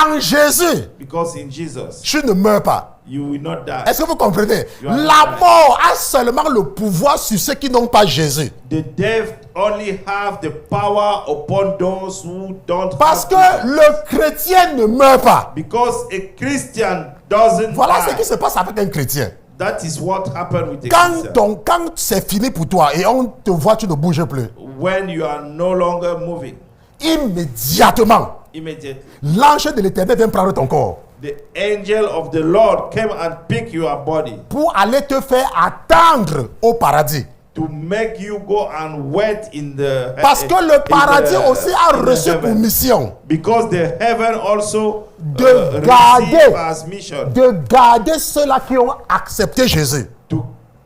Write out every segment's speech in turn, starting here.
en Jésus, Because in Jesus, tu ne meurs pas. you will not die. Est-ce que vous comprenez? You are La not mort a seulement le pouvoir sur ceux qui n'ont pas Jésus. The death only have the power upon those who don't Parce have que Jesus. le chrétien ne meurt pas. Because a Christian doesn't Voilà ce die. qui se passe avec un chrétien. That is what happened with a Christian. Quand c'est fini pour toi et on te voit, tu ne bouges plus. When you are no longer moving, Immédiatement, immediately, l'ange de l'Éternel vient prendre ton corps the angel of the Lord came and picked your body pour aller te faire attendre au paradis. to make you go and wait in the Parce que le paradis aussi a reçu pour heaven. mission Because the heaven also de receive garder, as mission de garder ceux-là qui ont accepté Jésus.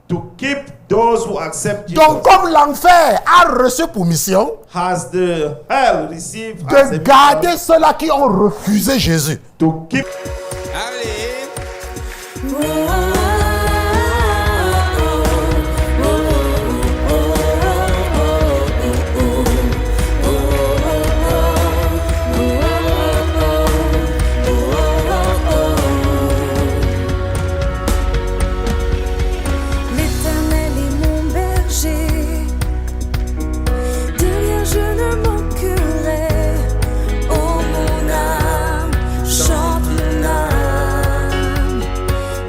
to keep those who accept Jesus. Donc, comme l'enfer a reçu pour mission Has the hell received as a de mission garder ceux-là qui ont refusé Jésus. to keep. L'Éternel est mon berger, de rien je ne manquerai. Oh mon âme, chante mon âme.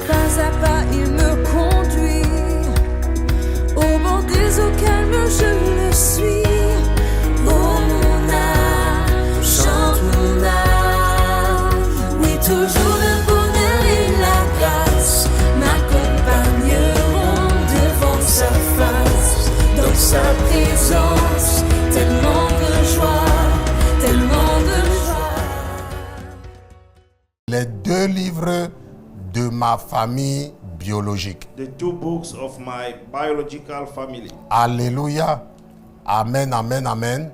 Pas à pas il me conduit, au bord des eaux calmes je le suis. Oh mon âme, chante mon âme. Oui, toujours le bonheur et la grâce m'accompagneront devant sa face, dans sa présence, tellement de joie, tellement de joie. Les deux livres de ma famille biologique. The two books of my biological family. Alléluia. Amen, amen, amen.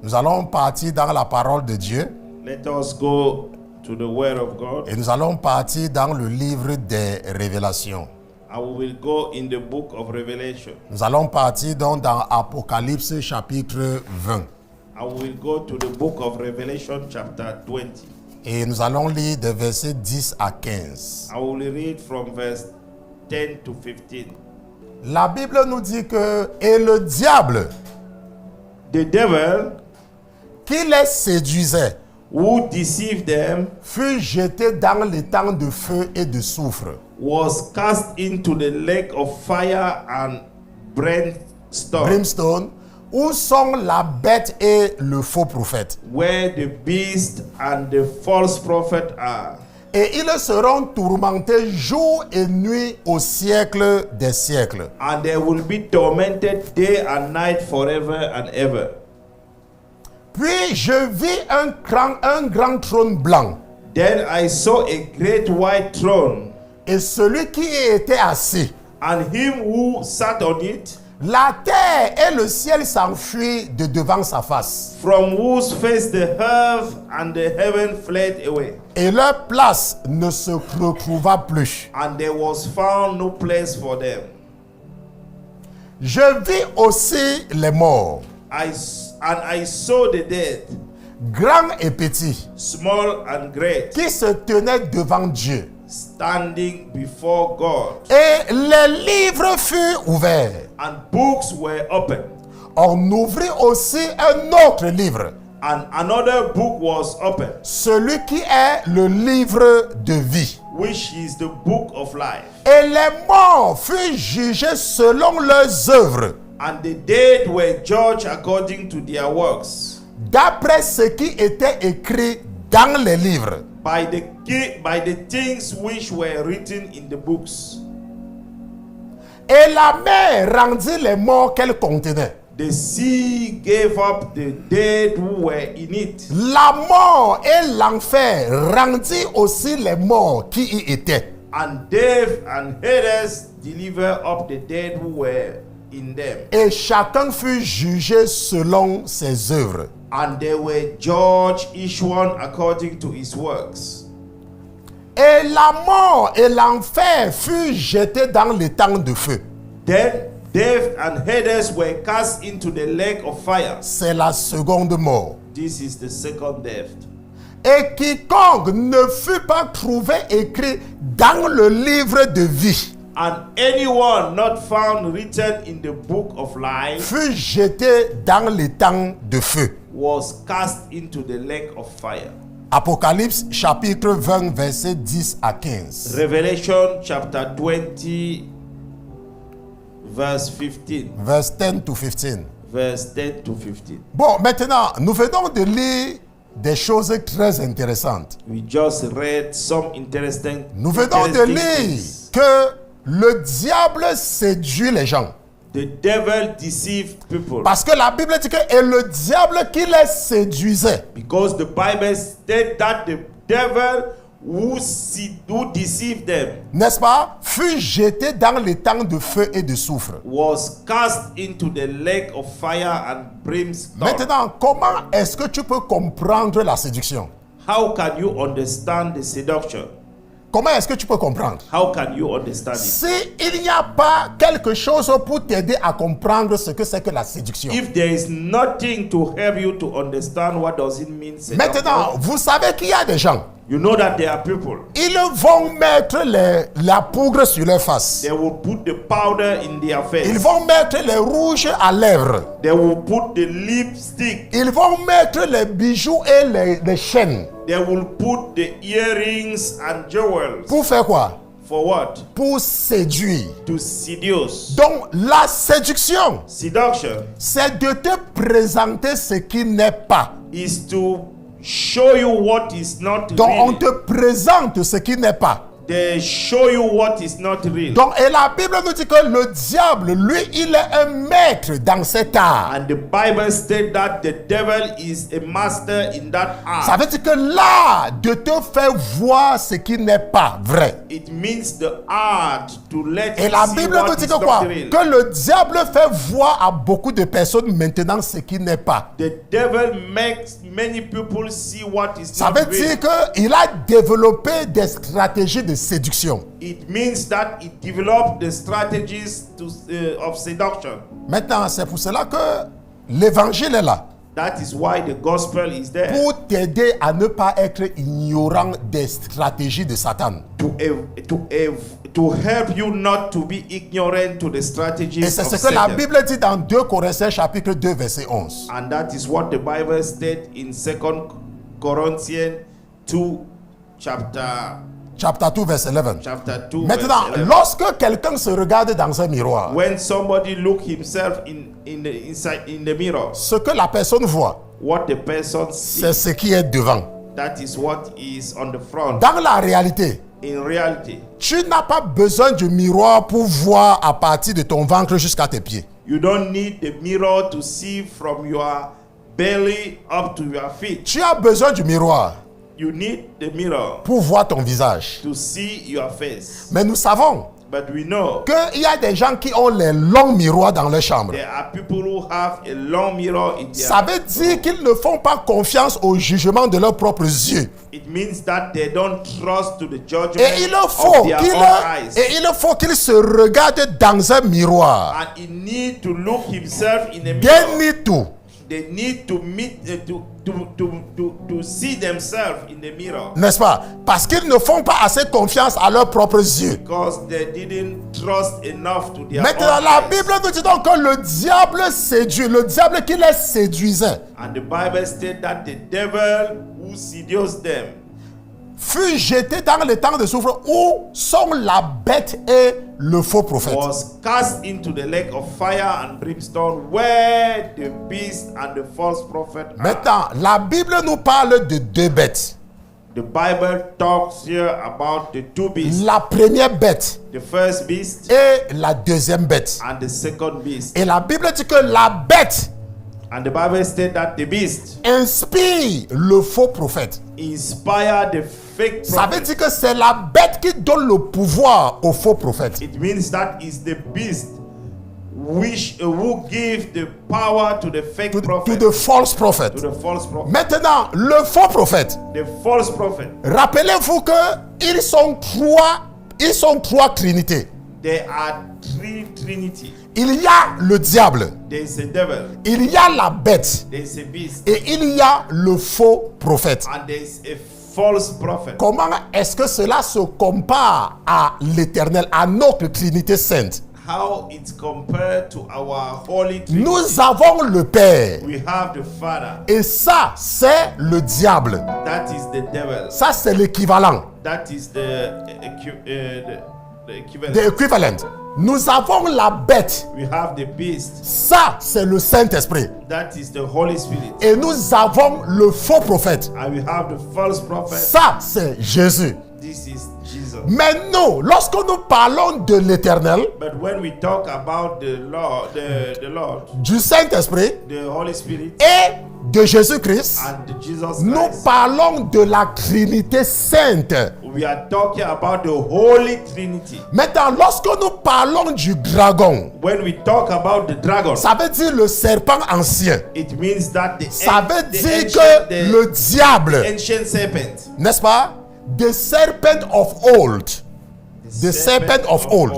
Nous allons partir dans la parole de Dieu Let us go to the Word of God, et nous allons partir dans le livre des révélations. and we will go in the book of Revelation, Nous allons partir donc dans Apocalypse chapitre 20 and we will go to the book of Revelation chapter 20, et nous allons lire des versets 10 à 15. I will read from verse 10 to 15. La Bible nous dit que et le diable The devil qui les séduisait who deceived them fut jeté dans les temps de feu et de soufre, was cast into the lake of fire and brimstone, brimstone, où sont la bête et le faux prophète. where the beast and the false prophet are. Et ils seront tourmentés jour et nuit au siècle des siècles. And they will be tormented day and night forever and ever. Puis je vis un grand trône blanc, Then I saw a great white throne, et celui qui y était assis. and him who sat on it, La terre et le ciel s'enfuient de devant sa face, from whose face the earth and the heaven fled away. et leur place ne se retrouva plus. And there was found no place for them. Je vis aussi les morts, And I saw the dead, grands et petits, small and great, qui se tenaient devant Dieu. standing before God. Et les livres furent ouverts. And books were opened. On ouvrit aussi un autre livre, And another book was opened, celui qui est le livre de vie. which is the book of life. Et les morts furent jugés selon leurs œuvres, And the dead were judged according to their works, d'après ce qui était écrit dans les livres. by the things which were written in the books. Et la mer rendit les morts qu'elle contenait. The sea gave up the dead who were in it. La mort et l'enfer rendit aussi les morts qui y étaient. And death and Hades delivered up the dead who were in them. Et chacun fut jugé selon ses œuvres. And they were judged each one according to his works. Et la mort et l'enfer furent jetés dans les temps de feu. Then death and Hades were cast into the lake of fire. C'est la seconde mort. This is the second death. Et quiconque ne fut pas trouvé écrit dans le livre de vie and anyone not found written in the book of life fut jeté dans les temps de feu. was cast into the lake of fire. Apocalypse chapitre 20 versets 10 à 15. Revelation chapter 20 verse 15. Verse 10 to 15. Verse 10 to 15. Bon, maintenant, nous venons de lire des choses très intéressantes. We just read some interesting Nous venons de lire things. que le diable séduit les gens. The devil deceived people. Parce que la Bible dit que c'est le diable qui les séduisait. Because the Bible said that the devil who deceived them N'est-ce pas? Fut jeté dans les temps de feu et de soufre. was cast into the lake of fire and brimstone. Maintenant, comment est-ce que tu peux comprendre la séduction? How can you understand the seduction? Comment est-ce que tu peux comprendre? How can you understand it? S'il n'y a pas quelque chose pour t'aider à comprendre ce que c'est que la séduction. If there is nothing to help you to understand what does it mean seduction, Maintenant, vous savez qu'il y a des gens, you know that there are people. ils vont mettre la poudre sur leur face. They will put the powder in their face. Ils vont mettre les rouges à lèvres. They will put the lipstick. Ils vont mettre les bijoux et les chaînes. They will put the earrings and jewels. Pour faire quoi? For what? Pour séduire. To seduce. Donc, la séduction, Seduction c'est de te présenter ce qui n'est pas. is to show you what is not Donc, on real. te présente ce qui n'est pas. They show you what is not real. Donc, et la Bible nous dit que le diable, lui, il est un maître dans cet art. And the Bible states that the devil is a master in that Ça art. veut dire que l'art de te faire voir ce qui n'est pas vrai. It means the art to let Et you la see Bible nous what dit is que not quoi? real. Que le diable fait voir à beaucoup de personnes maintenant ce qui n'est pas. The devil makes many people see what is Ça not veut real. dire qu'il a développé des stratégies de séduction. It means that it developed the strategies of seduction. Maintenant, c'est pour cela que l'évangile est là. That is why the gospel is there. Pour t'aider à ne pas être ignorant des stratégies de Satan. To help you not to be ignorant to the Et strategies c'est of ce que la Satan. Bible dit dans 2 Corinthiens chapitre 2 verset 11. And that is what the Bible stated in 2 Corinthians 2 Chapter 2 verset 11. chapter 2 Maintenant, verse 11. lorsque quelqu'un se regarde dans un miroir, When somebody look himself in the mirror, ce que la personne voit, what the person sees, c'est ce qui est devant. that is what is on the front. Dans la réalité, In reality, tu n'as pas besoin du miroir pour voir à partir de ton ventre jusqu'à tes pieds. you don't need the mirror to see from your belly up to your feet. Tu as besoin du miroir You need the mirror pour voir ton visage. to see your face. Mais nous savons But we know qu'il y a des gens qui ont les longs miroirs dans leur chambre. there are people who have a long mirror in their Ça veut dire qu'ils ne font pas confiance au jugement de leurs propres yeux. It means that they don't trust to the judgment Et il of faut their own eyes. qu'ils se regardent dans un miroir. And he need to look himself in a They mirror. need to. They need to meet to see themselves in the mirror N'est-ce pas? Parce qu'ils ne font pas assez confiance à leurs propres yeux. because they didn't trust enough to their Maintenant, own la eyes. Bible nous dit donc que le diable séduit, le diable qui les séduisait, And the Bible states that the devil who seduced them fut jeté dans les temps de souffle où sont la bête et le faux prophète. was cast into the lake of fire and brimstone where the beast and the false prophet are. Maintenant, la Bible nous parle de deux bêtes. The Bible talks here about the two beasts, La première bête the first beast et la deuxième bête. and the second beast. Et la Bible dit que la bête And the Bible states that the beast inspire le faux prophète. inspired the fake Ça veut prophet. dire que c'est la bête qui donne le pouvoir au faux prophète. It means that is the beast which who give the power to the fake To prophet, the false prophet. to the false prophet. Maintenant, le faux prophète, The false prophet. rappelez-vous que ils sont trois trinités. There are three Trinity. Il y a le diable, There is a devil, il y a la bête there is a beast, et il y a le faux prophète. and there is a false prophet. Comment est-ce que cela se compare à l'éternel, à notre Trinité sainte? How it's compared to our holy Trinity. Nous avons le Père We have the Father. et ça c'est le diable. That is the devil. Ça c'est l'équivalent, That is the equivalent. the equivalent. Nous avons la bête, We have the beast. ça c'est le Saint-Esprit. That is the Holy Spirit. Et nous avons le faux prophète, And we have the false prophet. ça c'est Jésus. This is Jesus. Mais nous, lorsque nous parlons de l'éternel, But when we talk about the Lord, the Lord, du Saint-Esprit the Holy Spirit, et de Jésus-Christ, and Jesus nous Christ, parlons de la Trinité sainte. we are talking about the Holy Trinity. Maintenant, lorsque nous parlons du dragon, When we talk about the dragon, ça veut dire le serpent ancien. it means that Ça veut dire que le diable, ancient serpent, n'est-ce pas? The serpent of old. The serpent of old.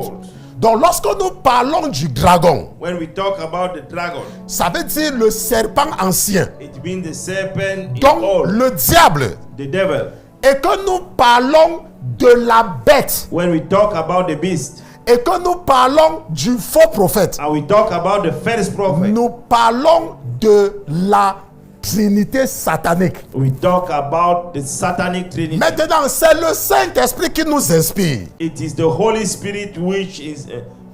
Donc, lorsque nous parlons du dragon, When we talk about the dragon, ça veut dire le serpent ancien. it means the serpent in Donc, old, le diable. the devil. Et que nous parlons de la bête. When we talk about the beast, Et que nous parlons du faux prophète. and we talk about the false prophet, Nous parlons de la Trinité satanique. we talk about the satanic trinity. Maintenant, c'est le Saint-Esprit qui nous inspire. It is the Holy Spirit which is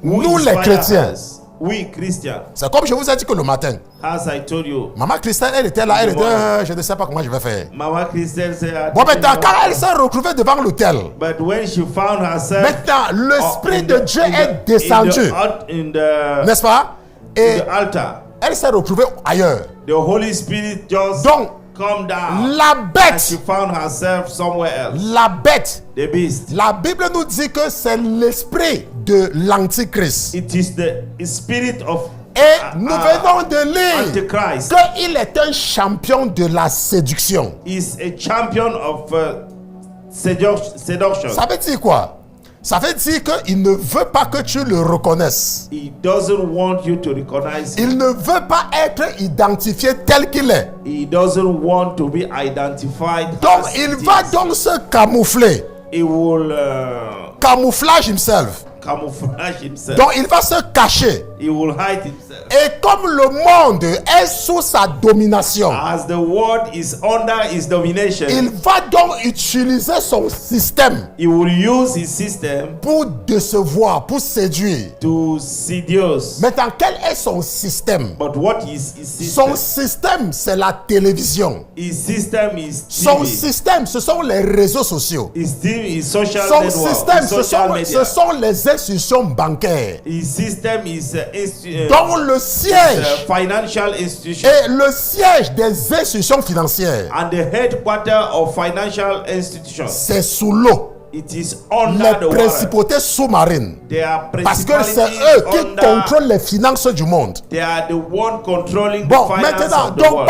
who Nous, les inspire chrétiens. us. We Christians, C'est comme je vous ai dit que le matin, as I told you, maman Christelle, elle était là, elle était, je ne sais pas comment je vais faire. Mama Christian said, Bon, maintenant, quand elle s'est retrouvée devant l'autel, but when she found herself, maintenant, l'Esprit de Dieu est descendu, in the n'est-ce pas? Et altar. elle s'est retrouvée ailleurs. The Holy Spirit just Donc, come down, la and she bête, found herself somewhere else. la bête, The beast. la Bible nous dit que c'est l'esprit de l'Antichrist. It is the spirit of Et nous venons de lire Antichrist. qu'il est un champion de la séduction. Is a champion of seduction. Ça veut dire quoi? Ça veut dire qu'il ne veut pas que tu le reconnaisses. He doesn't want you to recognize him. Il ne veut pas être identifié tel qu'il est. He doesn't want to be identified. Donc, as il it va is. donc se camoufler. He will Camouflage himself. camouflage himself. Donc, il va se cacher. He will hide himself. Et comme le monde est sous sa domination, As the world is under his domination, il va donc utiliser son système he will use his system pour décevoir, pour séduire. to seduce. Maintenant, quel est son système? But what is his Son system? système, c'est la télévision. His system is Son TV. système, ce sont les réseaux sociaux. His team is social Son network, système, social media. ce sont les institutions bancaires. His system is Donc le siège financial institution. et le siège des institutions financières, And the headquarter of financial institutions, c'est sous l'eau. it is under Les the water. principautés sous-marines. They are Parce que c'est principalities eux qui under. contrôlent les finances du monde. They are the one controlling Bon, the finance maintenant, of the donc world.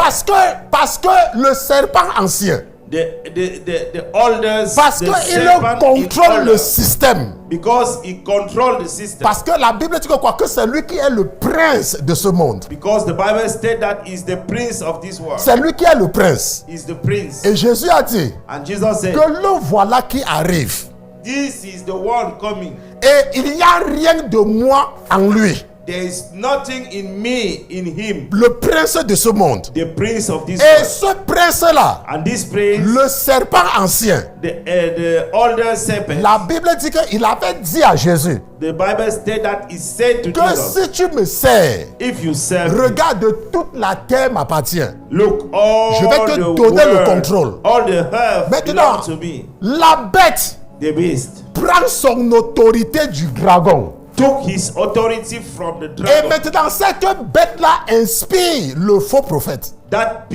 parce que le serpent ancien, The oldest, parce the qu'il serpent contrôle is le older, système, because he controls the system. parce que la Bible dit que quoi, que c'est lui qui est le prince de ce monde. Because the Bible states that he's the prince of this world. C'est lui qui est le prince. He's the prince. Et Jésus a dit And Jesus said, que le voilà qui arrive. this is the one coming. Et il n'y a rien de moi en lui. There is nothing in me, in him, Le prince de ce monde. the prince of this Et world. ce prince-là, And this prince, le serpent ancien, the older serpent, la Bible dit qu'il avait dit à Jésus the Bible states that he said to que Jesus, si tu me sers, if you serve me, regarde, toute la terre m'appartient. look, all Je vais te the donner le world, contrôle. all the earth Maintenant, belongs to me. la bête The beast prend son autorité du dragon. took his authority from the Et dragon. maintenant, cette bête-là inspire le faux prophète. That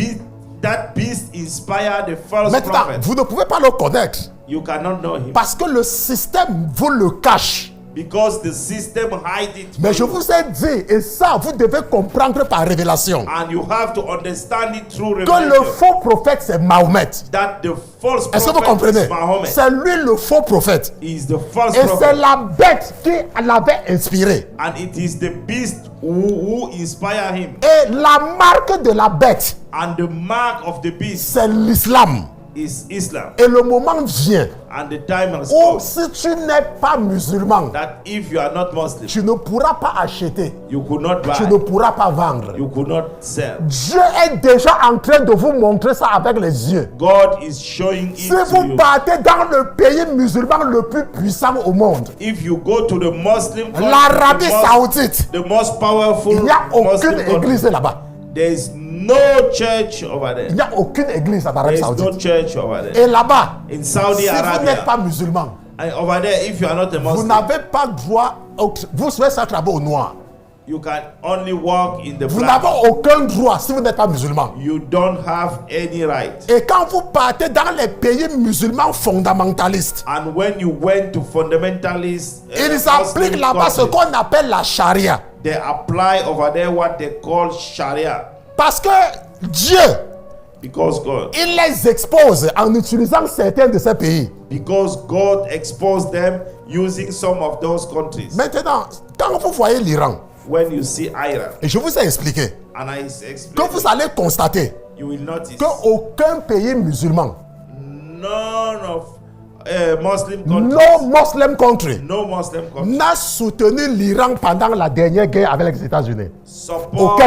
beast inspired the false Maintenant, prophet. vous ne pouvez pas le connaître You cannot know him parce que le système vous le cache. Because the system hides it. Mais je from you. vous ai dit, et ça vous devez comprendre par révélation, And you have to understand it through que le revelation. faux prophète c'est Mahomet. That the false Est-ce que vous prophet comprenez? is Mahomet. C'est lui le faux prophète. Is the false Et c'est prophet. la bête qui l'avait inspiré. And it is the beast who inspire him. Et la marque de la bête, And the mark of the beast c'est l'islam. is Islam. Et le moment vient And the time has où come si tu n'es pas musulman, that if you are not Muslim, tu ne pourras pas acheter, you could not tu ne buy, pourras pas vendre. you could not sell. Dieu est déjà en train de vous montrer ça avec les yeux. God is showing it Si to vous you. partez dans le pays musulman le plus puissant au monde, If you go to the Muslim country, l'Arabie Saoudite, the most powerful il n'y a Muslim aucune country, église là-bas. there is no church over Il there. n'y a aucune église en Arabie There is no Saoudite. church over there. Et là-bas, In si Saudi vous n'êtes Arabia, pas musulman, and over there, if you are not a vous Muslim, n'avez pas droit, vous serez sacré au noir. you can only walk in the Vous black. n'avez aucun droit si vous n'êtes pas musulman. You don't have any right. Et quand vous partez dans les pays musulmans fondamentalistes, And when you went to fundamentalist ils appliquent Muslim là-bas ce countries, qu'on appelle la charia. they apply over there what they call Sharia. Parce que Dieu, Because God, il les expose en utilisant certains de ces pays. because God exposed them using some of those countries. Maintenant, quand vous voyez l'Iran, When you see Iran, et je vous ai expliqué, and I que explain, vous allez constater you will notice qu'aucun pays musulman, none of Muslim countries, no Muslim country, no Muslim country n'a soutenu l'Iran pendant la dernière guerre avec les États-Unis. support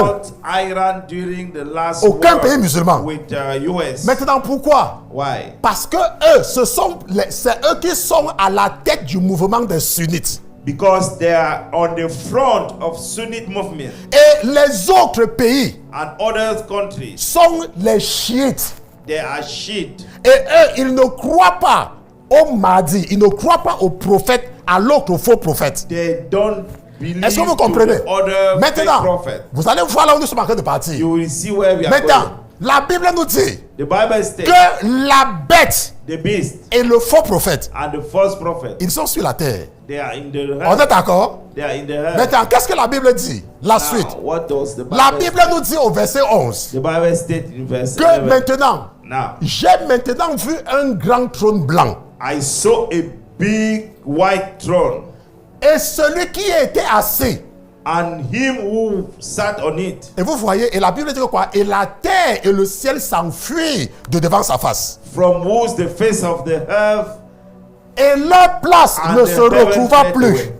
Iran during the last Aucun war pays musulman. with US. Maintenant, pourquoi? Why? Parce que eux, c'est eux qui sont à la tête du mouvement des sunnites. Because they are on the front of Sunnite movement, Et les autres pays and other countries sont les chiites. they are Shiite. Et eux, ils ne croient pas au Mahdi, ils ne croient pas au prophète, à l'autre faux prophète. They don't believe Est-ce que vous to comprenez? the other fake Maintenant, prophet. vous allez voir là où nous sommes en train de partir. You will see where we are Maintenant, going. la Bible nous dit The Bible states que la bête the beast et le faux prophète, and the false prophet, ils sont sur la terre. they are in the On est d'accord? They are in the earth. Maintenant, qu'est-ce que la Bible dit? La suite. Now, what does the La Bible Bible nous dit au verset 11 The Bible states in verse que 11. maintenant, Now, j'ai maintenant vu un grand trône blanc. I saw a big white throne, Et celui qui était assis. and him who sat on it. Et vous voyez, et la Bible dit que quoi? Et la terre et le ciel s'enfuient de devant sa face. From whose the face of the earth Et leur place and ne the se heaven retrouva fled plus. away.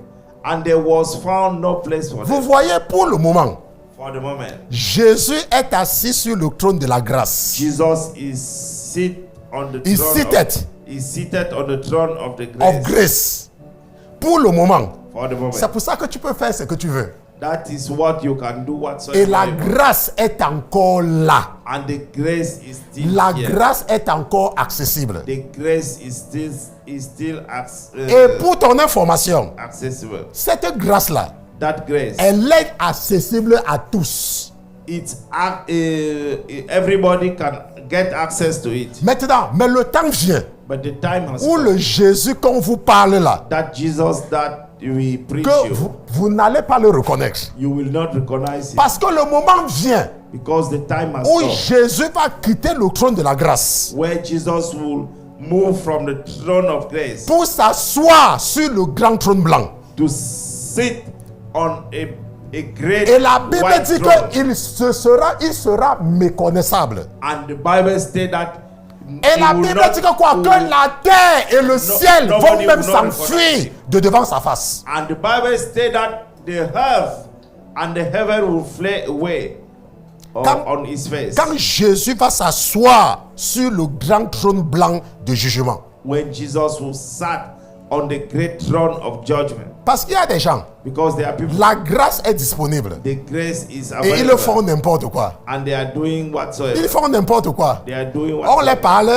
And there was found no place for Vous them. voyez, pour le moment, For the moment, Jésus est assis sur le trône de la grâce. Jesus is seated on the He's throne. seated. Is seated on the throne of the Of grace. grace. Pour le moment. For the moment, C'est pour ça que tu peux faire ce que tu veux. that is what you can do. Et Whatsoever. la you want. grâce est encore là. And the grace is still La here. grâce est encore accessible. The grace is still Et pour ton information, accessible. cette grâce-là, That grace, elle est accessible à tous. everybody can get access to it. Maintenant, mais le temps vient But the time has où come le Jésus qu'on vous parle là, that Jesus that we preach que you, vous n'allez pas le reconnaître. you will not recognize it, Parce que le moment vient because the time has où come Jésus va quitter le trône de la grâce where Jesus will move from the throne of grace pour s'asseoir sur le grand trône blanc. to sit on a great Et la Bible white dit throne. qu'il sera méconnaissable. And the Bible states that Et la Bible dit que quoi? Que la terre et le ciel vont nobody même will not s'enfuir de devant sa face. And the Bible states that the earth and the heaven will fly away on his face. Quand Jésus va s'asseoir sur le grand trône blanc de jugement. When Jesus will sat on the great throne of judgment. Parce qu'il y a des gens, Because there are people, la grâce est disponible. the grace is Et ils font available. n'importe quoi. And they are doing Ils whatsoever. font n'importe quoi. They are doing On les whatsoever. parle,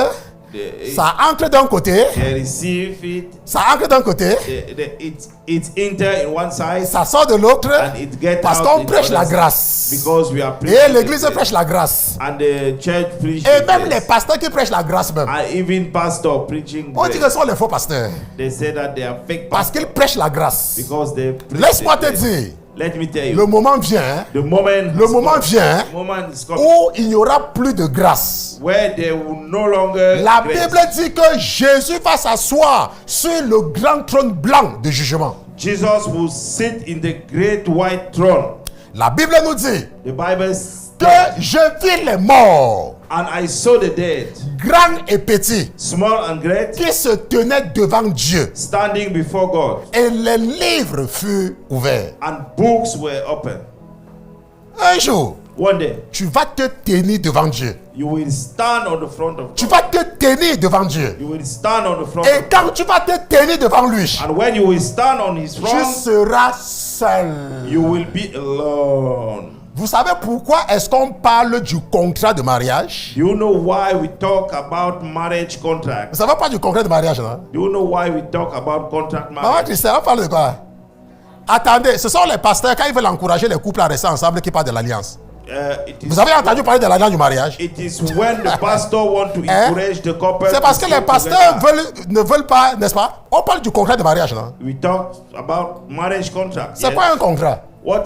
Ça entre d'un côté, they receive it, ça entre d'un côté, it enter in one side, ça sort de l'autre, and it get parce out qu'on in the prêche la other side. grâce. Because we are Et preaching l'église the prêche la grâce. and the church preach Et the même les grace. pasteurs qui prêchent la grâce même. And even pastor preaching On dit que grace. ce sont les faux pasteurs. They say that they are fake Parce pastors qu'ils prêchent la grâce. because they preach Laisse-moi the te grace. dire, Let me tell le you, moment vient the moment vient the moment is coming où il n'y aura plus de grâce. where they will no longer La grace. Bible dit que Jésus va s'asseoir sur le grand trône blanc de jugement. Jesus will sit in the great white throne. La Bible nous dit The Bible says, que je vis les morts, and I saw the dead, grands et petits, small and great, qui se tenaient devant Dieu. standing before God, Et les livres furent ouverts. and books were open. Un jour, One day, tu vas te tenir devant Dieu. you will stand on the front of Tu God. vas te tenir devant Dieu. You will stand on the front Et of quand tu vas te tenir devant lui, And when you will stand on his tu throne, seras seul. you will be alone. Vous savez pourquoi est-ce qu'on parle du contrat de mariage? Do you know why we talk about marriage contract? Vous savez pas du contrat de mariage, non? Do you know why we talk about contract Maman marriage? Christelle, on parle de quoi? Attendez, ce sont les pasteurs, quand ils veulent encourager les couples à rester ensemble, qui parlent de l'alliance. Vous avez entendu parler de l'alliance du mariage? It is when the pastor want to encourage the couple. C'est parce to que les stay pasteurs together. ne veulent pas, n'est-ce pas? On parle du contrat de mariage, non? We talk about marriage contract. C'est yes? quoi un contrat? What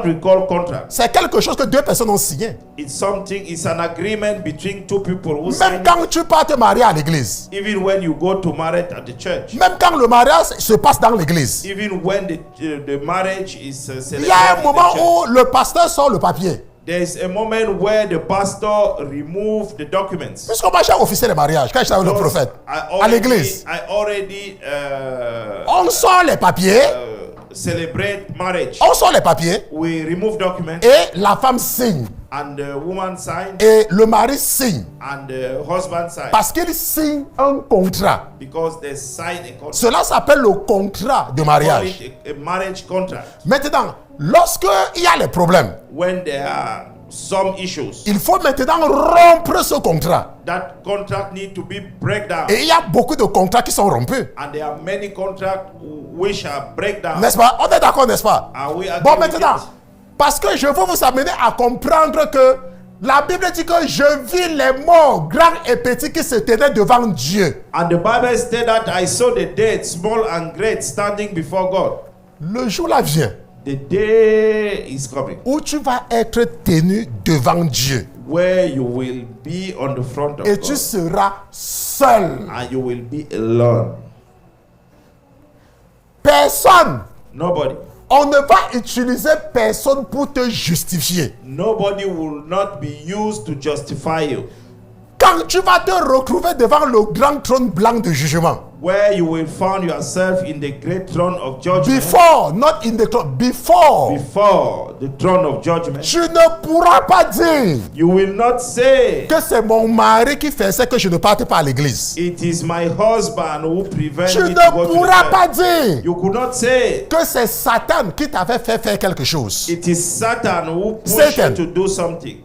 we call contract? C'est quelque chose que deux personnes ont signé. It's an agreement between two people who Même sign it, quand tu pars te marier à l'église, even when you go to marriage at the church, même quand le mariage se passe dans l'église, even when the marriage is il celebrated y a un in moment the church. où le pasteur sort le papier. There is a moment where the pastor remove the documents. Puisqu'on m'a déjà officié le mariage, quand j'étais avec le Because prophète, I à l'église, I already on sort les papiers, celebrate marriage. on sort les papiers, We remove documents et la femme signe, and the woman signs et le mari signe, and the husband signs parce qu'il signe un contrat. because they sign a contract. Cela s'appelle le contrat de Call mariage. it a marriage contract. Maintenant, lorsque il y a les problèmes, When there are some issues, il faut maintenant rompre ce contrat. that contract need to be break down. Et il y a beaucoup de contrats qui sont rompus. And there are many contracts which are break down. N'est-ce pas? On est d'accord, n'est-ce pas? Are we Bon, agree with maintenant, it? parce que je veux vous amener à comprendre que la Bible dit que je vis les morts, grands et petits, qui se tenaient devant Dieu. And the Bible said that I saw the dead, small and great, standing before God. Le jour là vient The day is coming où tu vas être tenu devant Dieu where you will be on the front of et tu God seras seul. and you will be alone. Personne. Nobody. On ne va utiliser personne pour te justifier. Nobody will not be used to justify you. Quand tu vas te retrouver devant le grand trône blanc de jugement, Where you will find yourself in the great throne of judgment. before, not in the throne, before, Before the throne of judgment. tu ne pourras pas dire You will not say, que c'est mon mari qui faisait que je ne parte pas à l'église. it is my husband who prevents Tu me ne to go to pourras the pas church. dire You could not say, que c'est Satan qui t'avait fait faire quelque chose. it is Satan who pushed Satan. you to do something.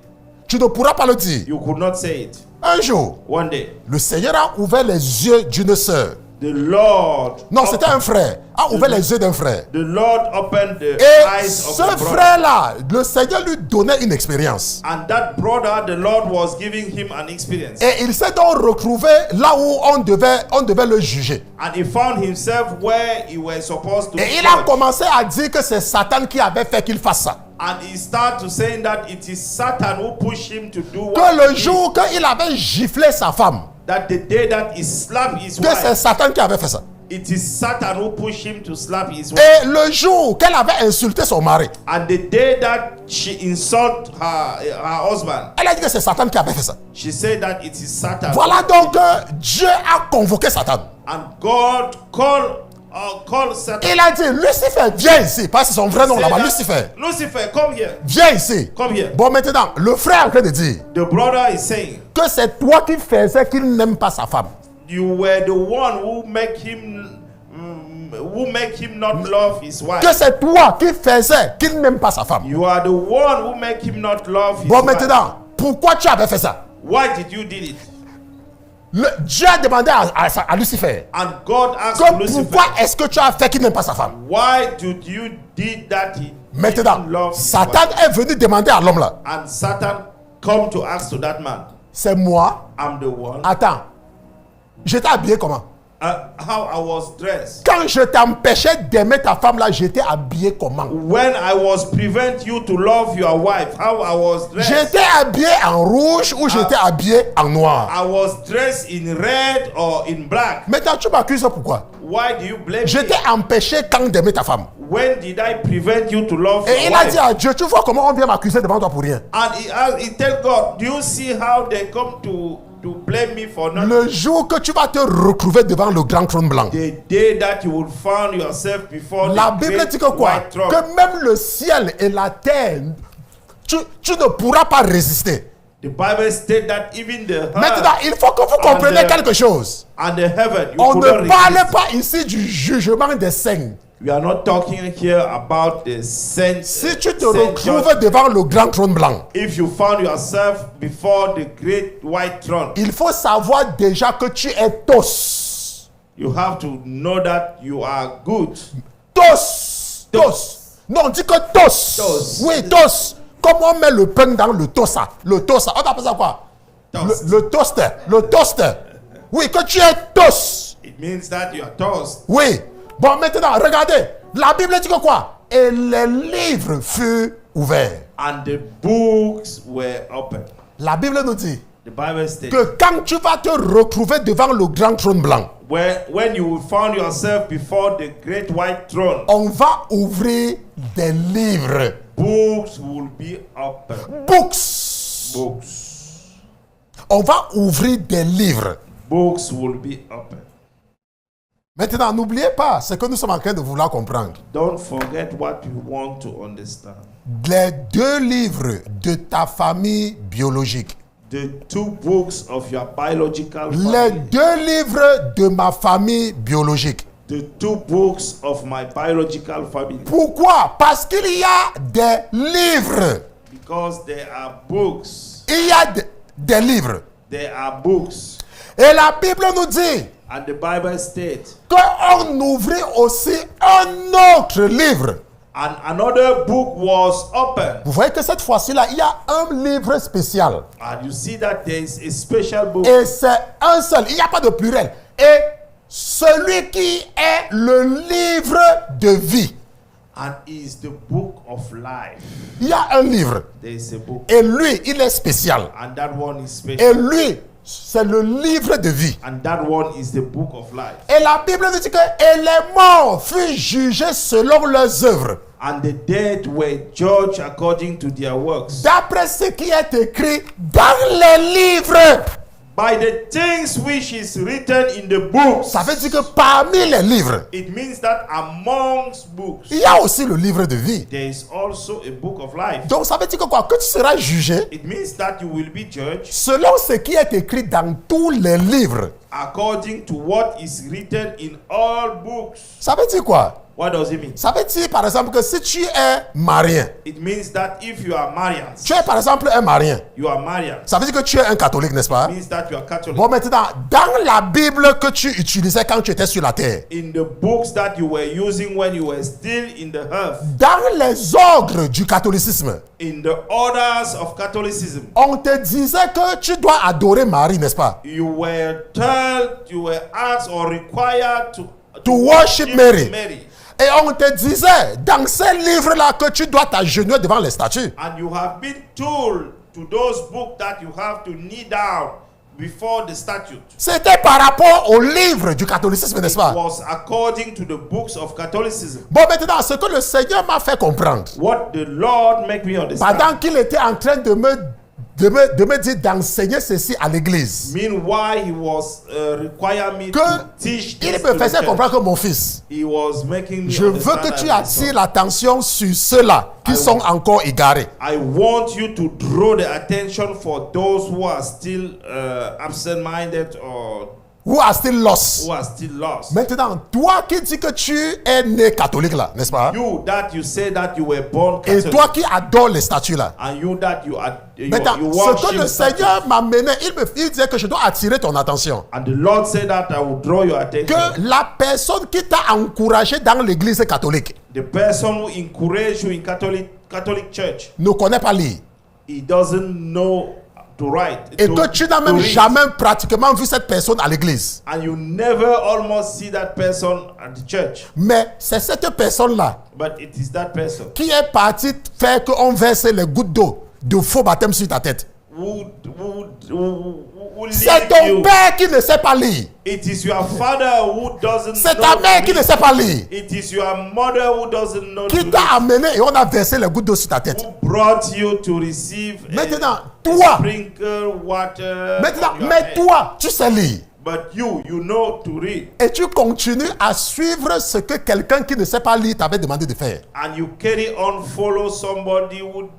Tu ne pourras pas le dire. You could not say it. Un jour, One day, le Seigneur a ouvert les yeux d'une sœur. the Lord, Non, c'était un frère. A ouvert les yeux d'un frère. the Lord opened the Et eyes of ce the brother. frère-là, le Seigneur lui donnait une expérience. And that brother, the Lord was giving him an experience. Et il s'est donc retrouvé là où on devait le juger. And he found himself where he was supposed to be Et il a judged. commencé à dire que c'est Satan qui avait fait qu'il fasse ça. And he started to saying that it is Satan who pushed him to do Que what le he did. jour qu'il avait giflé sa femme, That the day that he slapped his que c'est wife, Satan qui avait fait ça. it is Satan who pushed him to slap his wife. Et le jour qu'elle avait insulté son mari, And the day that she insulted her husband, elle a dit que c'est Satan qui avait fait ça. she said that it is Satan. Voilà donc Dieu a convoqué Satan. And God called Satan. Il a dit, Lucifer, viens ici. Parce que c'est son vrai nom Say là-bas, that, Lucifer. Lucifer, come here. Viens ici. Come here. Bon, maintenant, le frère est en train de dire The brother is saying, que c'est toi qui faisais qu'il n'aime pas sa femme. you were the one who make him not love his wife. Que c'est toi qui faisais qu'il n'aime pas sa femme. You are the one who make him not love his Bon, wife. maintenant, pourquoi tu avais fait ça? Why did you did it? Dieu a demandé à Lucifer And God asked que Lucifer, pourquoi est-ce que tu as fait qu'il n'aime pas sa femme. why did you did that he Maintenant, didn't love his Satan wife? est venu demander à l'homme là. And Satan come to ask to that man, C'est moi. I'm the one. Attends. J'étais habillé comment? How I was dressed. Quand je t'empêchais d'aimer ta femme là, j'étais habillé comment? When I was prevent you to love your wife, how I was dressed. J'étais habillé en rouge ou j'étais habillé en noir? I was dressed in red or in black. Maintenant, tu m'accuses pourquoi? Why do you blame Je me? t'ai empêché quand d'aimer ta femme. When did I prevent you to love Et your il a wife? dit à Dieu, tu vois comment on vient m'accuser devant toi pour rien. And he tell God, do you see how they come to blame me for nothing? Le jour que tu vas te retrouver devant le grand trône blanc. The day that you will find yourself before La the Bible great dit que quoi? white throne. Que même le ciel et la terre, tu ne pourras pas résister. The Bible states that even the Maintenant, earth il faut que vous compreniez quelque chose. and the heaven, you On could ne not parle resist. pas ici du jugement des saints. We are not talking here about the saints. Si tu te saint retrouves judge. devant le grand trône blanc, If you found yourself before the great white throne, il faut savoir déjà que tu es tos. you have to know that you are good. Tos. Tos. Non, on dit que tos. Tos. Oui, tos. Comme on met le pain dans le tosa. Le tosa. On appelle ça quoi? Toast. Le toaster. Le toaster. Oui, que tu es tos. It means that you are toast. Oui. Bon, maintenant, regardez. La Bible dit que quoi? Et les livres furent ouverts. And the books were open. La Bible nous dit The Bible states que quand tu vas te retrouver devant le grand trône blanc, when you will find yourself before the great white throne, on va ouvrir des livres. books will be open. Books. Books. On va ouvrir des livres. Books will be open. Maintenant, n'oubliez pas ce que nous sommes en train de vouloir comprendre. Don't forget what you want to understand. Les deux livres de ta famille biologique. The two books of your biological Les family. deux livres de ma famille biologique. The two books of my biological family. Pourquoi? Parce qu'il y a des livres. Because there are books. Il y a des livres. There are books. Et la Bible nous dit And the Bible states, qu'on ouvrit aussi un autre livre. and another book was open. Vous voyez que cette fois-ci-là, il y a un livre spécial. And you see that there is a special book. Et c'est un seul. Il n'y a pas de pluriel. Et celui qui est le livre de vie. And is the book of life. Il y a un livre. There is a book. Et lui, il est spécial. And that one is Et special. lui, c'est le livre de vie. And that one is the book of life. Et la Bible nous dit que et les morts furent jugés selon leurs œuvres. And the dead were judged according to their works. D'après ce qui est écrit dans les livres. By the things which is written in the books. Ça veut dire que parmi les livres, It means that amongst books, il y a aussi le livre de vie. there is also a book of life. Donc ça veut dire que quoi? Que tu seras jugé It means that you will be judged selon ce qui est écrit dans tous les livres. according to what is written in all books. Ça veut dire quoi? What does it mean? Ça veut dire par exemple que si tu es marien, It means that if you are Marian, tu es par exemple un marien, you are Marian. ça veut dire que tu es un catholique, n'est-ce pas? It means that you are Catholic. Bon, maintenant, dans la Bible que tu utilisais quand tu étais sur la terre, In the books that you were using when you were still in the earth, dans les ordres du catholicisme, in the orders of Catholicism, on te disait que tu dois adorer Marie, n'est-ce pas? you were told, you were asked or required to worship Mary. Et on te disait dans ces livres-là que tu dois t'agenouiller devant les statues. And you have been told to those books that you have to kneel down before the statute. C'était par rapport aux livres du catholicisme, n'est-ce pas? Was according to the books of Catholicism. Bon, maintenant, ce que le Seigneur m'a fait comprendre, What the Lord make me understand. pendant qu'il était en train de me dire d'enseigner ceci à l'église, Meanwhile, he was requiring me que to teach il this me to the faisait church. comprendre que mon fils, He was making me je veux understand que tu as a attires son. l'attention sur ceux-là qui sont encore égarés. I want you to draw the attention for those who are still absent-minded or who are still lost. who are still lost. Maintenant, toi qui dis que tu es né catholique là, n'est-ce pas? You that you say that you were born Et Catholic, toi qui adore les statues là. and you that you are you Maintenant, ce worship que le statues. Seigneur m'a mené, il disait que je dois attirer ton attention. And the Lord said that I will draw your attention. Que la personne qui t'a encouragé dans l'église catholique The person who encouraged you in Catholic Church, ne connaît pas lire. he doesn't know to write. Et to- que tu n'as to même read. jamais pratiquement vu cette personne à l'église. And you never almost see that person at the church. Mais c'est cette personne-là But it is that person qui est partie faire qu'on verse les gouttes d'eau de faux baptême sur ta tête. who C'est lead ton you. père qui ne sait pas lire. It is your father who doesn't C'est know ta to mère qui ne read. sait pas lire. It is your mother who doesn't know Qui to t'a read. amené et on a versé les gouttes d'eau sur ta tête. Who brought you to receive Maintenant, a toi. sprinkle water Maintenant, on your mais head. toi, tu sais lire. But you know to read. Et tu continues à suivre ce que quelqu'un qui ne sait pas lire t'avait demandé de faire. And you carry on follow somebody who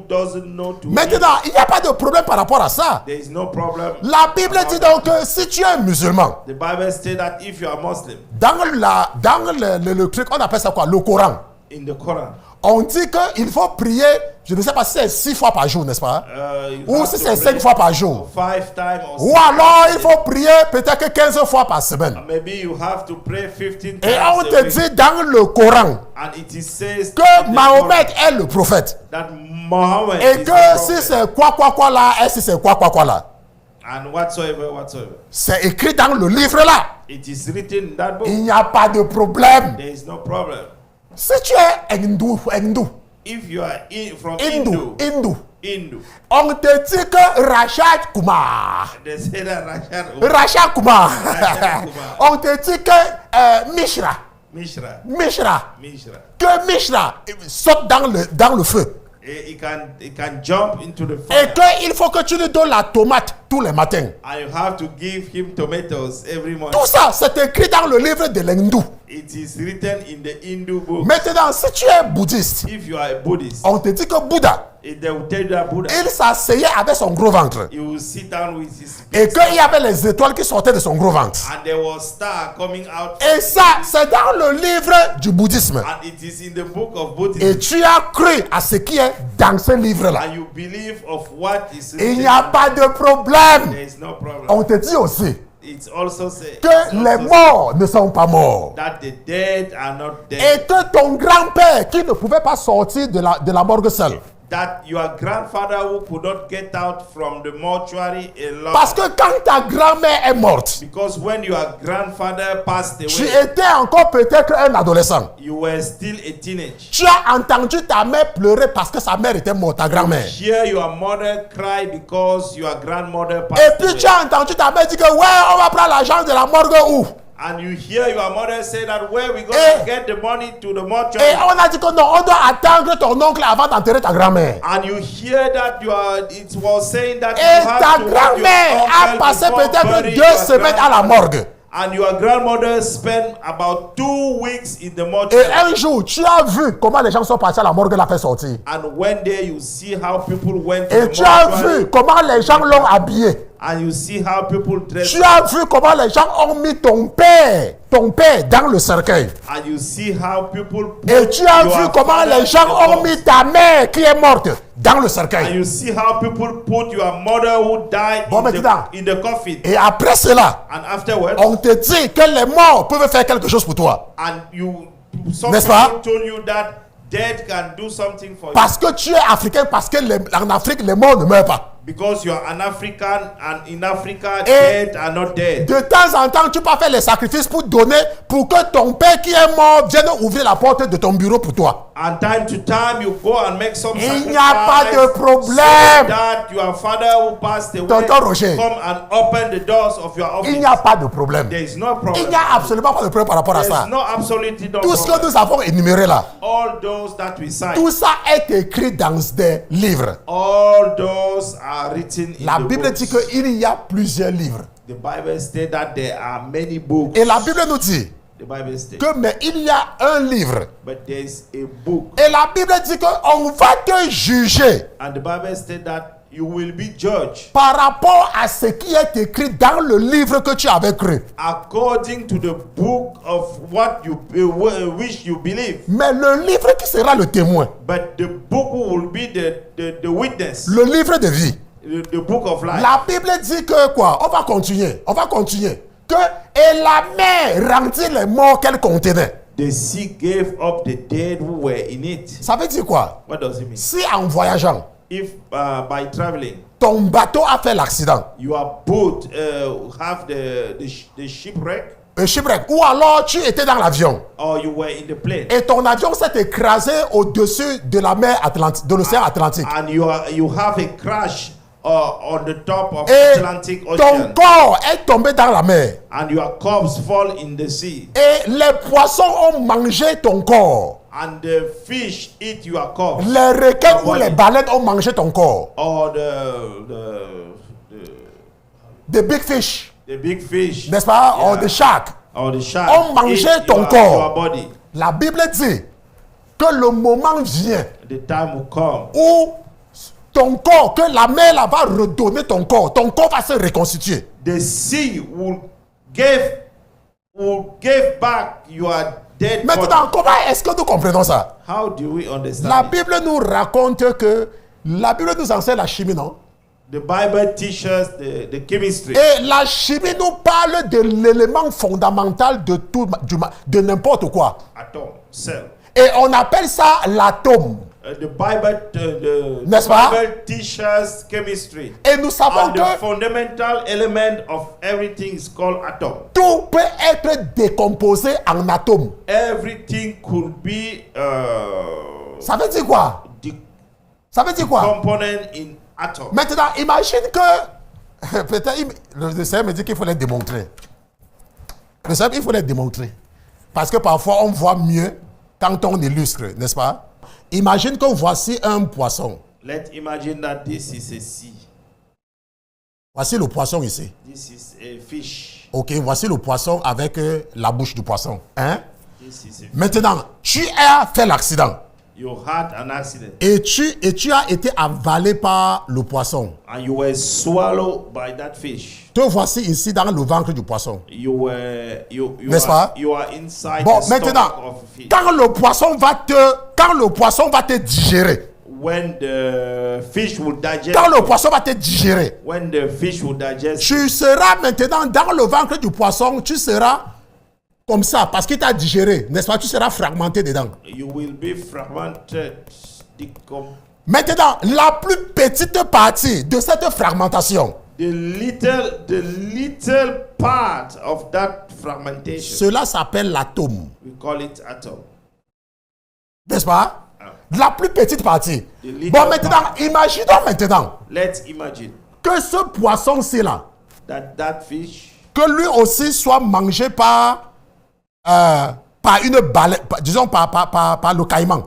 doesn't know to read. Maintenant, il n'y a pas de problème par rapport à ça. There is no problem. La Bible dit donc que si tu es musulman, The Bible says that if you are Muslim, dans le truc, on appelle ça quoi? Le Coran. in the Quran, On dit qu'il faut prier, je ne sais pas si c'est 6 fois par jour, n'est-ce pas? you Ou have si to c'est pray 5 fois par jour. 5 times or Ou 6 alors il times. faut prier peut-être que 15 fois par semaine. Maybe you have to pray 15 Et times on a te week. dit dans le Coran And it is says que in the Mahomet Quran est le prophète. that Muhammad Et is que the si prophet. c'est quoi là, et si c'est quoi là. And whatsoever. C'est écrit dans le livre là. It is written in that book. Il n'y a pas de problème. There is no problem. Si tu es hindou, If you are from Hindu, on te dit que Rashad Kumar. they say that Rashad Rashad Kumar. Rashad Kumar. On te dit que Mishra. Mishra, Que Mishra saute dans le feu. he can jump into the Et fire. qu'il faut que tu lui donnes la tomate tous les matins. And you have to give him tomatoes every morning. Tout ça, c'est écrit dans le livre de l'hindou. It is written in the Hindu book. Maintenant, si tu es bouddhiste, If you are a Buddhist, on te dit que Bouddha, they will tell you that Buddha, il s'asseyait avec son gros ventre. he will sit down with his Et qu'il y avait les étoiles qui sortaient de son gros ventre. and there was star coming out. Et ça, c'est dans le livre du bouddhisme. And it is in the book of Et Buddhism. tu as cru à ce qui est dans ce livre-là. And you believe of what is Il written. n'y a pas de problème. There is no problem. On te dit aussi It's also said que les morts ne sont pas morts. that the dead are not Et dead. que ton grand-père, qui ne pouvait pas sortir de la morgue seul, That your grandfather who could not get out from the mortuary alone. parce que quand ta grand-mère est morte, Because when your grandfather passed tu away, étais encore peut-être un adolescent. you were still a teenage. Tu as entendu ta mère pleurer parce que sa mère était morte, ta grand-mère. Hear your mother cry because your grandmother Et passed puis away. tu as entendu ta mère dire que ouais, on va prendre l'argent de la morgue où? And you hear your mother say that where we going Eh. to get the money to the Et mortuary. on a dit que non, on doit attendre ton oncle avant d'enterrer ta grand-mère. And you hear that it was saying that you Et have ta to grand-mère a passé peut-être 2 semaines à la morgue. And your grandmother spent about 2 weeks in the Et mortuary. un jour, tu as vu comment les gens sont passés à la morgue la faire sortir. And one day you see how people went to Et the tu as mortuary. vu comment les gens l'ont habillé. And you see how people dress. Tu as vu comment les gens ont mis ton père dans le cercueil. And you see how people put Et tu as your vu comment father les gens in the ont box. mis ta mère qui est morte dans le And cercueil. you see how people put your mother who died Bon, maintenant. in the coffin. Et après cela, And afterwards, on te dit que les morts peuvent faire quelque chose pour toi. and some N'est-ce people pas? told you that dead can do something for you. Parce que tu es africain, parce que en Afrique, les morts ne meurent pas. Because you are an African, and in Africa, Et dead are not dead. de temps en temps, tu peux faire les sacrifices pour donner, pour que ton père qui est mort vienne ouvrir la porte de ton bureau pour toi. And time to time, you go and make some Il n'y a pas de sacrifice problème. so that your father who passed away Tonton Roger. come and open the doors of your office. Il n'y a pas de problème. There is no problem. Il n'y a absolument pas de problème par rapport à ça. There's no absolutely no Tout ce que problem. nous avons énuméré là, All those that we cite, tout ça est écrit dans des livres. all those are written in La the Bible books. dit qu'il y a plusieurs livres. The Bible states that there are many books. Et la Bible nous dit The Bible states, que mais il y a un livre. but there is a book, Et la Bible dit qu'on va te juger and the Bible states that You will be judged par rapport à ce qui est écrit dans le livre que tu avais cru. according to the book of what you which you believe. Mais le livre qui sera le témoin, But the book will be the witness, le livre de vie. the book of life. La Bible dit que quoi? On va continuer. Que et la mer rendit les morts qu'elle contenait. The sea gave up the dead who were in it. Ça veut dire quoi? What does it mean? Si en voyageant, If by traveling, ton bateau a fait l'accident, your boat have the shipwreck, un shipwreck, ou alors tu étais dans l'avion or you were in the plane, et ton avion s'est écrasé au-dessus de la mer Atlantique, de l'océan Atlantique. and you have a crash on the top of Et Atlantic ton Ocean, corps est tombé dans la mer. and your corpse fall in the sea, Et les poissons ont mangé ton corps. and the fish eat your corpse, Les requins Your ou les body. baleines ont mangé ton corps. or Des big fish, the big fish, n'est-ce pas? Yeah. Or the shark. or the shark ont mangé eat ton your corps. body. La Bible dit que le moment vient The time will come où ton corps, que la mer là, va redonner ton corps va se reconstituer. the sea will give back your dead Maintenant, body. comment est-ce que nous comprenons ça? How do we understand La it? Bible nous raconte que la Bible nous enseigne la chimie, non? The Bible teaches the chemistry. Et la chimie nous parle de l'élément fondamental de tout, de n'importe quoi. Atom, cell. Et on appelle ça l'atome. The Bible, N'est-ce pas? Bible teaches chemistry. Et nous savons And the que fundamental element of everything is called atom. tout peut être décomposé en atomes. Everything could be Ça veut dire quoi? the Ça veut dire quoi? component in atom. Maintenant, imagine que peut-être le Seigneur me dit qu'il faut les démontrer. Le Seigneur, il faut les démontrer. Parce que parfois, on voit mieux quand on illustre, n'est-ce pas? Imagine que voici un poisson. Let's imagine that this is a sea. Voici le poisson ici. This is a fish. Ok, voici le poisson avec la bouche du poisson. Hein? This is a Maintenant, tu as fait l'accident. You had an accident Et tu as été avalé par le poisson. and you were swallowed by that fish. Te voici ici dans le ventre du poisson. You N'est-ce pas? you are inside Bon, the maintenant, stomach of a fish. quand le poisson va te digérer, When the fish will digest, quand le poisson va te digérer, when the fish will digest, tu seras maintenant dans le ventre du poisson, tu seras comme ça, parce qu'il t'a digéré, n'est-ce pas? Tu seras fragmenté dedans. you will be fragmented. Maintenant, la plus petite partie de cette fragmentation, The little part of that fragmentation, cela s'appelle l'atome, we call it atom. n'est-ce pas? La plus petite partie. The little Bon, maintenant, part. imaginons maintenant Let's imagine que ce poisson-ci là, that fish, que lui aussi soit mangé par une baleine, disons par le caïman.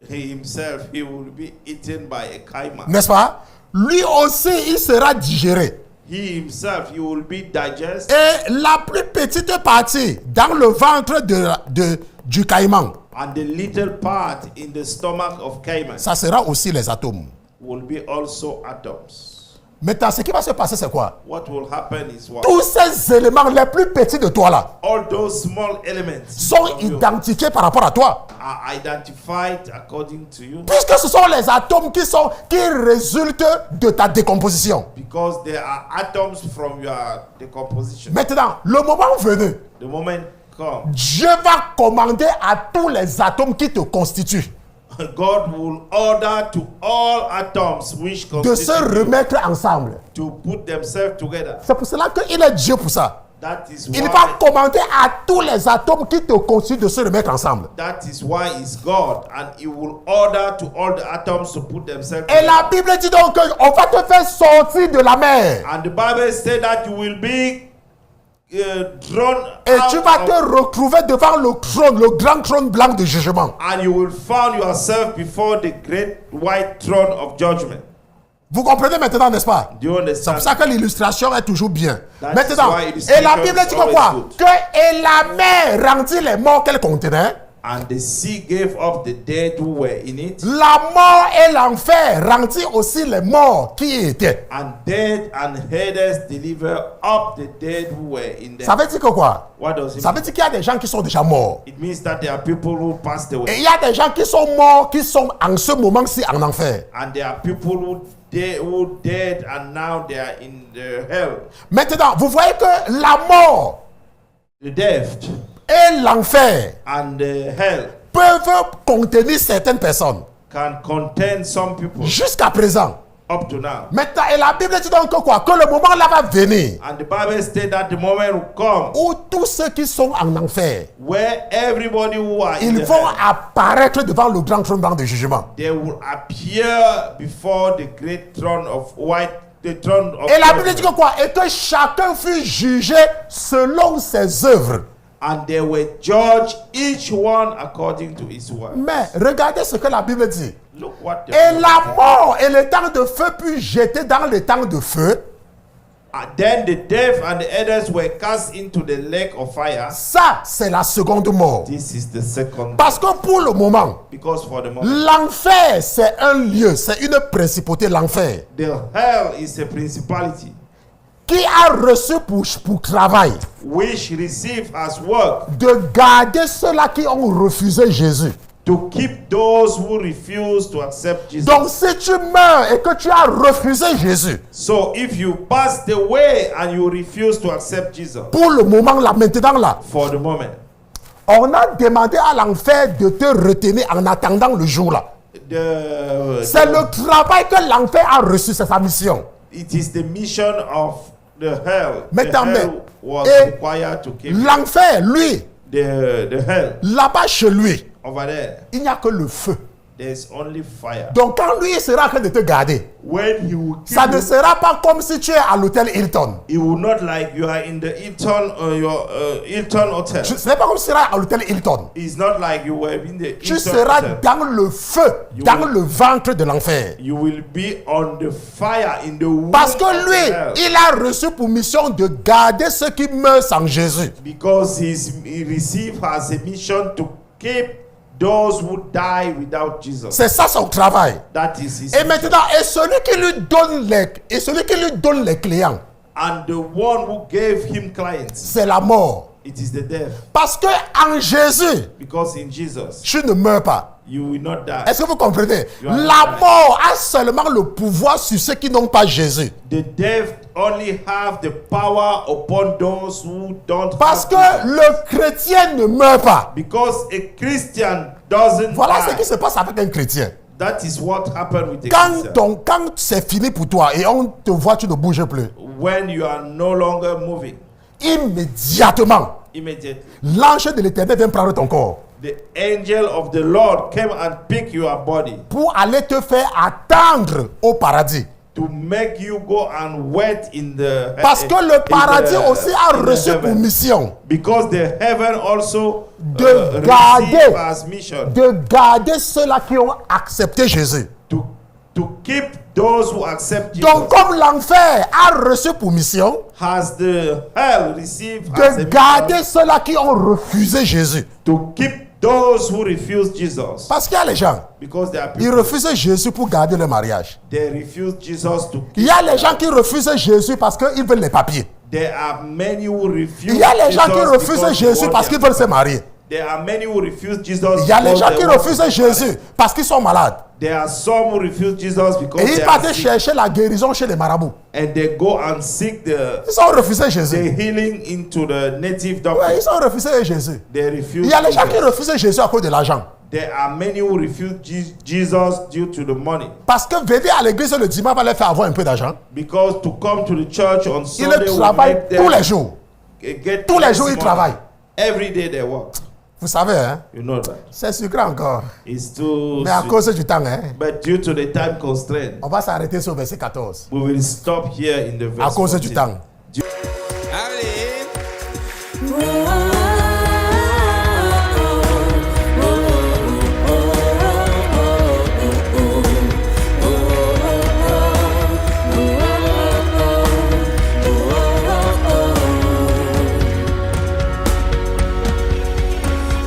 he himself, he will be eaten by a caiman. N'est-ce pas? Lui aussi, il sera digéré. He himself, he will be digested. Et la plus petite partie dans le ventre du caïman, And the little part in the stomach of caiman ça sera aussi les atomes. will be also atoms. Maintenant, ce qui va se passer, c'est quoi? What will happen is what? Tous ces éléments les plus petits de toi là All those small elements sont of you identifiés par rapport à toi. are identified according to you Puisque ce sont les atomes qui résultent de ta décomposition. because there are atoms from your decomposition. Maintenant, le moment venu, The moment comes, Dieu va commander à tous les atomes qui te constituent God will order to all atoms which de se constitute you remettre ensemble. to put themselves together. C'est pour cela qu'il est Dieu pour ça. That is Il why. va commander à tous les atomes qui te constituent de se remettre ensemble. That is why he's God, and he will order to all the atoms to put themselves Et la together. Bible dit donc qu'on va te faire sortir de la mer. And the Bible said that you will be drawn Et tu vas out te of, retrouver devant le trône, le grand trône blanc de jugement. and you will find yourself before the great white throne of judgment. Vous comprenez maintenant, n'est-ce pas? Do you C'est understand? pour ça que l'illustration est toujours bien. That Maintenant, is why it is et la because Bible dit it's que quoi? always good. Que et la mer rendit les morts qu'elle contenait. And the sea gave up the dead who were in it. La mort et l'enfer rendit aussi les morts qui y étaient. And death and Hades deliver up the dead who were in Ça them. veut dire que quoi? What does it Ça mean? veut dire qu'il y a des gens qui sont déjà morts. It means that there are people who passed Et away. il y a des gens qui sont morts, qui sont en ce moment-ci en enfer. And there are people who dead and now they are in the hell. Maintenant, vous voyez que la mort The death et l'enfer and the hell peuvent contenir certaines personnes. can contain some people Jusqu'à présent. up to now. Maintenant, et la Bible dit donc que quoi? Que le moment là va venir And the Bible states that the moment will come où tous ceux qui sont en enfer, where everybody who are in ils the vont hell, apparaître devant le grand trône blanc de jugement. they will appear before the great throne of white, the throne of Et la Bible dit judgment. que quoi? Et que chacun fut jugé selon ses œuvres. And they will judge each one according to his work. Mais regardez ce que la Bible dit. Look what the Et Bible la says. mort et le temps de feu furent jetés dans le temps de feu. And then the death and the others were cast into the lake of fire. Ça, c'est la seconde mort. This is the second. Parce que pour le moment, Because for the moment, l'enfer, c'est un lieu, c'est une principauté, l'enfer, the hell is a principality qui a reçu pour travail which receive as work de garder ceux-là qui ont refusé Jésus. to keep those who refuse to accept Jesus. Donc, si tu meurs et que tu as refusé Jésus, So if you pass the way and you refuse to accept Jesus, pour le moment, là, maintenant, là, for the moment, on a demandé à l'enfer de te retenir en attendant le jour là. C'est le travail que l'enfer a reçu, c'est sa mission. it is the mission of the hell. The Maintenant, hell was et required to keep l'enfer, lui, the hell là-bas chez lui, over there. il n'y a que le feu. There's only fire. Donc quand lui sera en train de te garder, When he will keep ça ne you, sera pas comme si tu es à l'hôtel Hilton. it will not like you are in the Hilton or your Hilton hotel. Ce n'est pas comme si tu seras à l'hôtel Hilton. It's not like you were in the Tu Hilton seras hotel. dans le feu, dans le ventre de l'enfer. You will be on the fire in the womb Parce que of the lui, hell. il a reçu pour mission de garder ceux qui meurent sans Jésus. Because he received as a mission to keep those who die without Jesus. C'est ça son travail. That is his Et mission. maintenant, et celui qui lui donne les clients, And the one who gave him clients, c'est la mort. it is the death. Parce que en Jésus, Because in Jesus, tu ne meurs pas. you will not die. Est-ce que vous comprenez? You are La right. mort a seulement le pouvoir sur ceux qui n'ont pas Jésus. The death only have the power upon those who don't Parce have que Jesus. le chrétien ne meurt pas. Because a Christian doesn't Voilà ce die. qui se passe avec un chrétien. That is what happened with a Christian. Quand c'est fini pour toi et on te voit, tu ne bouges plus. When you are no longer moving, Immédiatement, immediately, l'ange de l'éternel vient prendre ton corps the angel of the Lord came and picked your body pour aller te faire attendre au paradis. to make you go and wait in the Parce que le paradis aussi a reçu pour heaven. mission Because the heaven also De receive garder. as mission de garder ceux-là qui ont accepté Jésus. to keep those who accept Jesus. Donc, comme l'enfer a reçu pour mission Has the hell received as a de mission garder ceux-là qui ont refusé Jésus. to keep those who refuse Jesus? Parce qu'il y a les gens, Because there are ils people, refusent Jésus pour garder le mariage. they refuse Jesus to Il y a les gens qui refusent Jésus parce qu'ils veulent les papiers. There are many who refuse Il y a les gens qui Jesus refusent because Jésus they want parce qu'ils their- veulent se marier. There are many who refuse Jesus Il y a les because gens they qui want refusent to be Jésus married. parce qu'ils sont malades. There are some who refuse Jesus because Et they ils are partent sick, chercher la guérison chez les marabouts. and they go and seek the Ils ont refusé Jésus. healing into the native Ouais, doctor. ils ont refusé Jésus. They refuse Il y a les gens qui Jesus. refusent Jésus à cause de l'argent. There are many who refuse Jesus due to the money. Parce que venir à l'église le dimanche va leur faire avoir un peu d'argent. Because to come to the church on Ils Sunday will travaillent make them tous les jours. get Tous les less jours, ils money. travaillent. Every day they work. Vous savez, hein? You know that. C'est sucré encore. It's too Mais à sweet. cause du temps, hein? But due to the time constraint, On va s'arrêter sur verset 14. we will stop here in the verse À cause du 14. temps. Allez.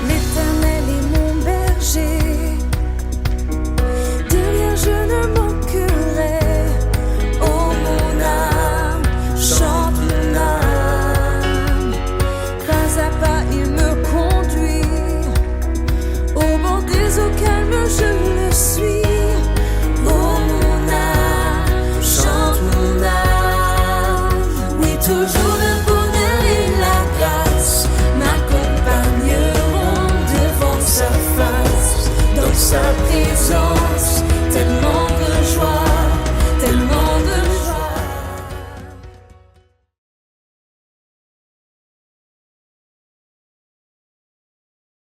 L'Éternel est je